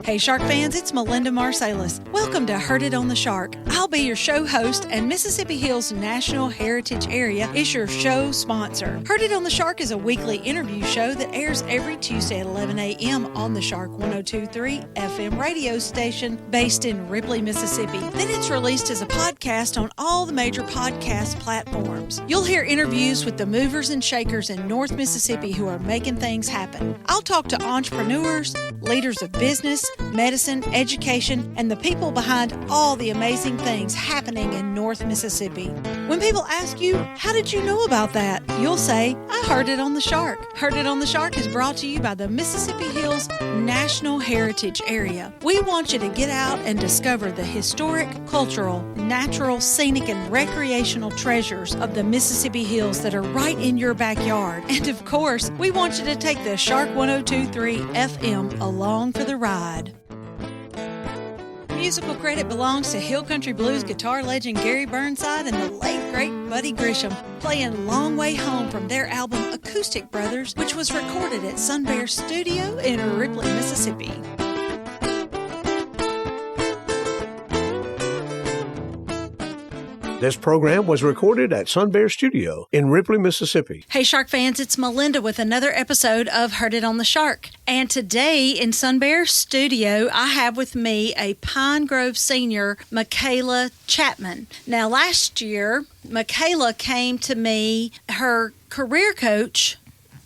Hey Shark fans, it's Melinda Marsalis. Welcome to Heard It on the Shark. I'll be your show host, and Mississippi Hills National Heritage Area is your show sponsor. Heard It on the Shark is a weekly interview show that airs every Tuesday at 11 a.m. on the Shark 102.3 FM radio station based in Ripley, Mississippi. Then it's released as a podcast on all the major podcast platforms. You'll hear interviews with the movers and shakers in North Mississippi who are making things happen. I'll talk to entrepreneurs, leaders of business, medicine, education, and the people behind all the amazing things happening in North Mississippi. When people ask you, how did you know about that? You'll say, I heard it on the Shark. Heard It on the Shark is brought to you by the Mississippi Hills National Heritage Area. We want you to get out and discover the historic, cultural, natural, scenic, and recreational treasures of the Mississippi Hills that are right in your backyard. And of course, we want you to take the Shark 102.3 FM along for the ride. Musical credit belongs to Hill Country Blues guitar legend Gary Burnside and the late great Buddy Grisham, playing Long Way Home from their album Acoustic Brothers, which was recorded at Sun Bear Studio in Ripley, Mississippi. This program was recorded at Sun Bear Studio in Ripley, Mississippi. Hey Shark fans, it's Melinda with another episode of Heard It on the Shark. And today in Sun Bear Studio, I have with me a Pine Grove senior, Mikayla Chapman. Now last year, Mikayla came to me, her career coach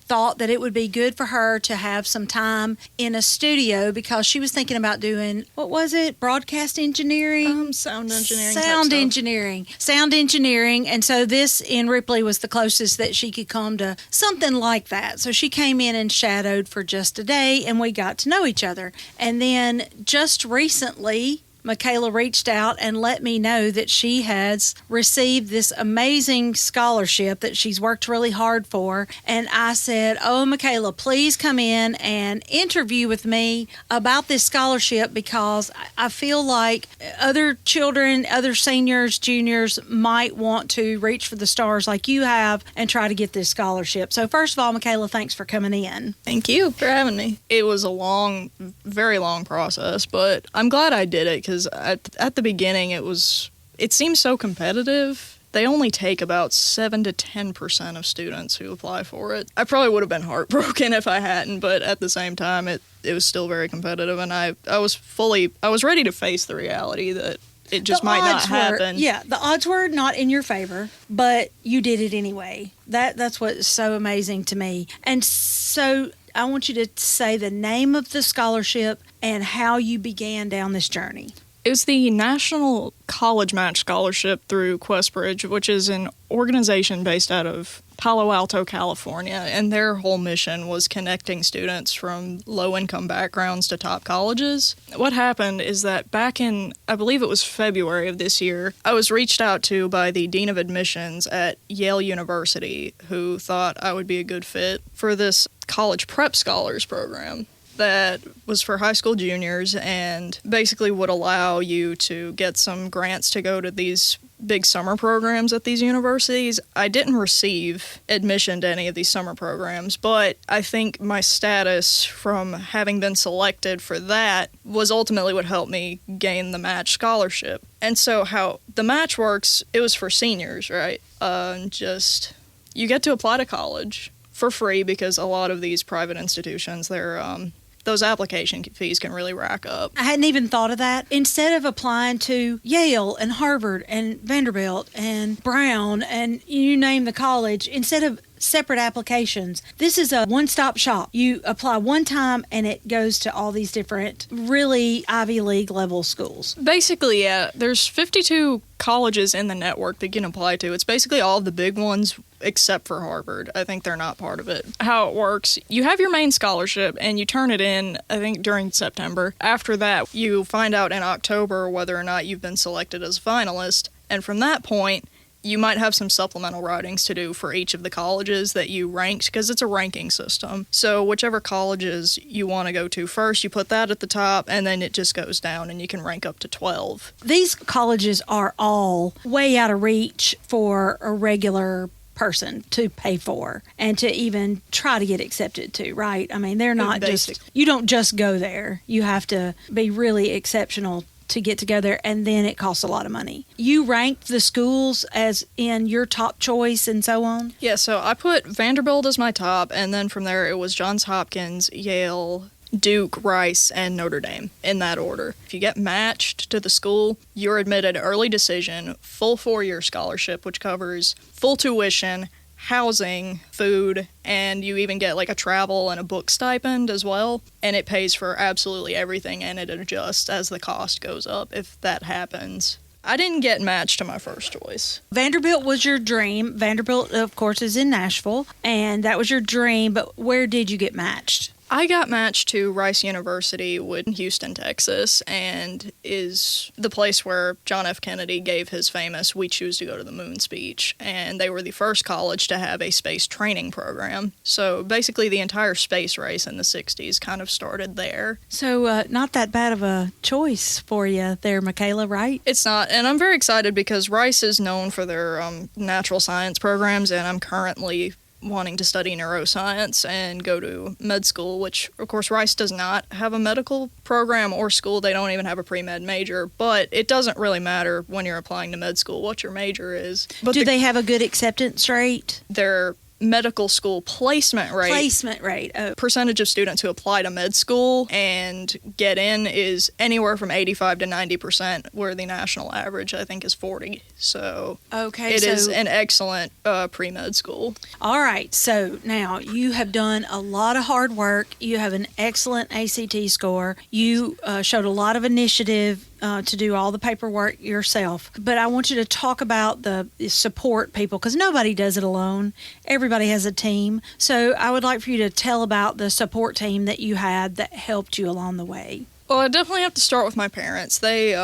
thought that it would be good for her to have some time in a studio because she was thinking about doing, what was it, broadcast engineering? Sound engineering. Sound engineering. And so this in Ripley was the closest that she could come to something like that. So she came in and shadowed for just a day and we got to know each other. And then just recently, Mikayla reached out and let me know that she has received this amazing scholarship that she's worked really hard for. And I said, oh, Mikayla, please come in and interview with me about this scholarship because I feel like other children, other seniors, juniors might want to reach for the stars like you have and try to get this scholarship. So first of all, Mikayla, thanks for coming in. Thank you for having me. It was a long, very long process, but I'm glad I did it because at the beginning, it seems so competitive. They only take about 7 to 10% of students who apply for it. I probably would have been heartbroken if I hadn't, but at the same time, it was still very competitive, and I was ready to face the reality that it just might not happen. The odds were not in your favor, but you did it anyway. That's what's so amazing to me. And so I want you to say the name of the scholarship and how you began down this journey. It was the National College Match Scholarship through QuestBridge, which is an organization based out of Palo Alto, California, and their whole mission was connecting students from low-income backgrounds to top colleges. What happened is that back in, I believe it was February of this year, I was reached out to by the Dean of Admissions at Yale University, who thought I would be a good fit for this College Prep Scholars program that was for high school juniors and basically would allow you to get some grants to go to these big summer programs at these universities. I didn't receive admission to any of these summer programs, but I think my status from having been selected for that was ultimately what helped me gain the match scholarship. And so how the match works, it was for seniors, right? You get to apply to college for free because a lot of these private institutions, those application fees can really rack up. I hadn't even thought of that. Instead of applying to Yale and Harvard and Vanderbilt and Brown and you name the college, instead of separate applications, this is a one-stop shop. You apply one time and it goes to all these different really Ivy League level schools. Basically, yeah. There's 52 colleges in the network that you can apply to. It's basically all of the big ones except for Harvard. I think they're not part of it. How it works, you have your main scholarship and you turn it in, I think, during September. After that, you find out in October whether or not you've been selected as a finalist. And from that point, you might have some supplemental writings to do for each of the colleges that you ranked, because it's a ranking system. So whichever colleges you want to go to first, you put that at the top, and then it just goes down, and you can rank up to 12. These colleges are all way out of reach for a regular person to pay for and to even try to get accepted to, right? I mean, they're not you don't just go there. You have to be really exceptional to get together, and then it costs a lot of money. You ranked the schools as in your top choice and so on? Yeah, so I put Vanderbilt as my top, and then from there it was Johns Hopkins, Yale, Duke, Rice, and Notre Dame in that order. If you get matched to the school, you're admitted early decision, full 4-year scholarship, which covers full tuition, housing, food, and you even get like a travel and a book stipend as well. And it pays for absolutely everything, and it adjusts as the cost goes up if that happens. I didn't get matched to my first choice. Vanderbilt was your dream. Vanderbilt, of course, is in Nashville, and that was your dream, but where did you get matched? I got matched to Rice University in Houston, Texas, and is the place where John F. Kennedy gave his famous "We Choose to Go to the Moon" speech, and they were the first college to have a space training program. So basically the entire space race in the 60s kind of started there. So not that bad of a choice for you there, Mikayla, right? It's not, and I'm very excited because Rice is known for their natural science programs, and I'm currently wanting to study neuroscience and go to med school, which, of course, Rice does not have a medical program or school. They don't even have a pre-med major, but it doesn't really matter when you're applying to med school what your major is. But do they have a good acceptance rate? Their medical school placement rate. Percentage of students who apply to med school and get in is anywhere from 85 to 90%, where the national average, I think, is 40. So it is an excellent pre-med school. All right. So now you have done a lot of hard work. You have an excellent ACT score. You showed a lot of initiative to do all the paperwork yourself. But I want you to talk about the support people, because nobody does it alone. Everybody has a team. So I would like for you to tell about the support team that you had that helped you along the way. Well, I definitely have to start with my parents. They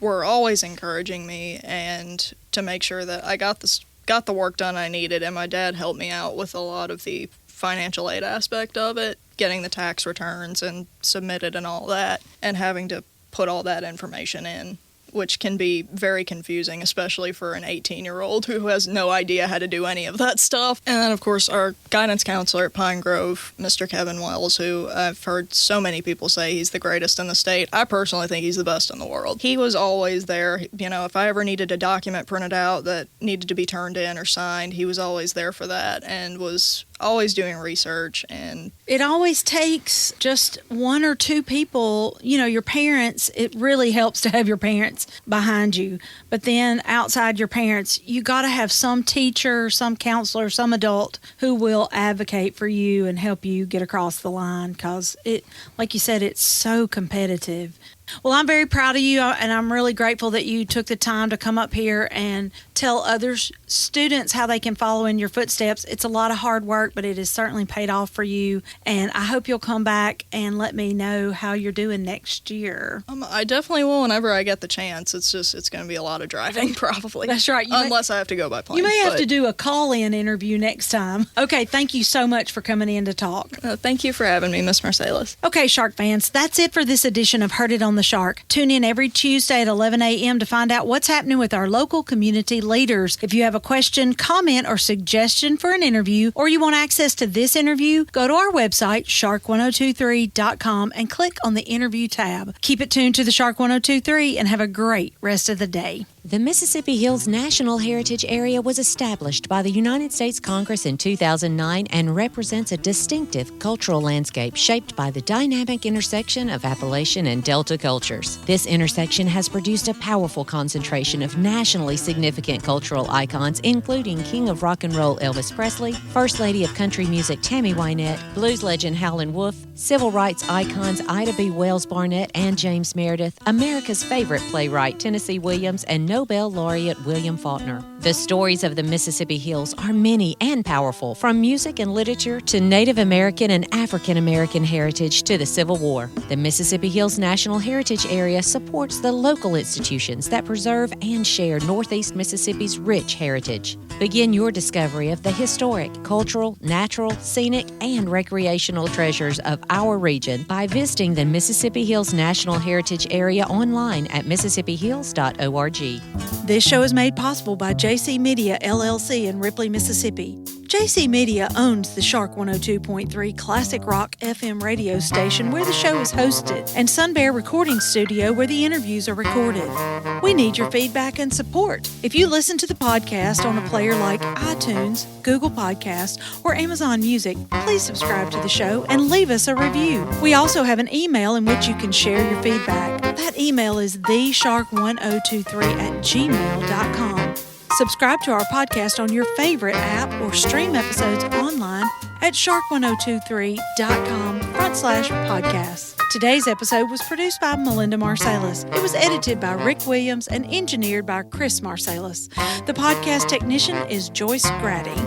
were always encouraging me and to make sure that I got the work done I needed, and my dad helped me out with a lot of the financial aid aspect of it, getting the tax returns and submitted and all that, and having to put all that information in, which can be very confusing, especially for an 18-year-old who has no idea how to do any of that stuff. And then, of course, our guidance counselor at Pine Grove, Mr. Kevin Wells, who I've heard so many people say he's the greatest in the state. I personally think he's the best in the world. He was always there. You know, if I ever needed a document printed out that needed to be turned in or signed, he was always there for that and was always doing research. And it always takes just one or two people, you know, your parents. It really helps to have your parents behind you, but then outside your parents, you got to have some teacher, some counselor, some adult who will advocate for you and help you get across the line, because it, like you said, it's so competitive. Well, I'm very proud of you, and I'm really grateful that you took the time to come up here and tell other students how they can follow in your footsteps. It's a lot of hard work, but it has certainly paid off for you, and I hope you'll come back and let me know how you're doing next year. I definitely will whenever I get the chance. It's going to be a lot of driving, probably. That's right. Unless I have to go by plane. You may have to do a call-in interview next time. Okay, thank you so much for coming in to talk. Thank you for having me, Miss Marsalis. Okay, Shark fans, that's it for this edition of Heard It on the Shark. Tune in every Tuesday at 11 a.m. to find out what's happening with our local community leaders. If you have a question, comment, or suggestion for an interview, or you want access to this interview, go to our website, shark1023.com, and click on the interview tab. Keep it tuned to the Shark 1023 and have a great rest of the day. The Mississippi Hills National Heritage Area was established by the United States Congress in 2009 and represents a distinctive cultural landscape shaped by the dynamic intersection of Appalachian and Delta cultures. This intersection has produced a powerful concentration of nationally significant cultural icons, including King of Rock and Roll Elvis Presley, First Lady of Country Music Tammy Wynette, blues legend Howlin Wolf, civil rights icons Ida B. Wells-Barnett and James Meredith, America's favorite playwright Tennessee Williams, and Nobel-Laureate William Faulkner. The stories of the Mississippi Hills are many and powerful, from music and literature to Native American and African American heritage to the Civil War. The Mississippi Hills National Heritage Area supports the local institutions that preserve and share Northeast Mississippi's rich heritage. Begin your discovery of the historic, cultural, natural, scenic, and recreational treasures of our region by visiting the Mississippi Hills National Heritage Area online at mississipphills.org. This show is made possible by JC Media, LLC in Ripley, Mississippi. JC Media owns the Shark 102.3 Classic Rock FM radio station where the show is hosted, and Sun Bear Recording Studio where the interviews are recorded. We need your feedback and support. If you listen to the podcast on a player like iTunes, Google Podcasts, or Amazon Music, please subscribe to the show and leave us a review. We also have an email in which you can share your feedback. That email is theshark1023@gmail.com. Subscribe to our podcast on your favorite app or stream episodes online at shark1023.com/podcasts. Today's episode was produced by Melinda Marsalis. It was edited by Rick Williams and engineered by Chris Marsalis. The podcast technician is Joyce Grady.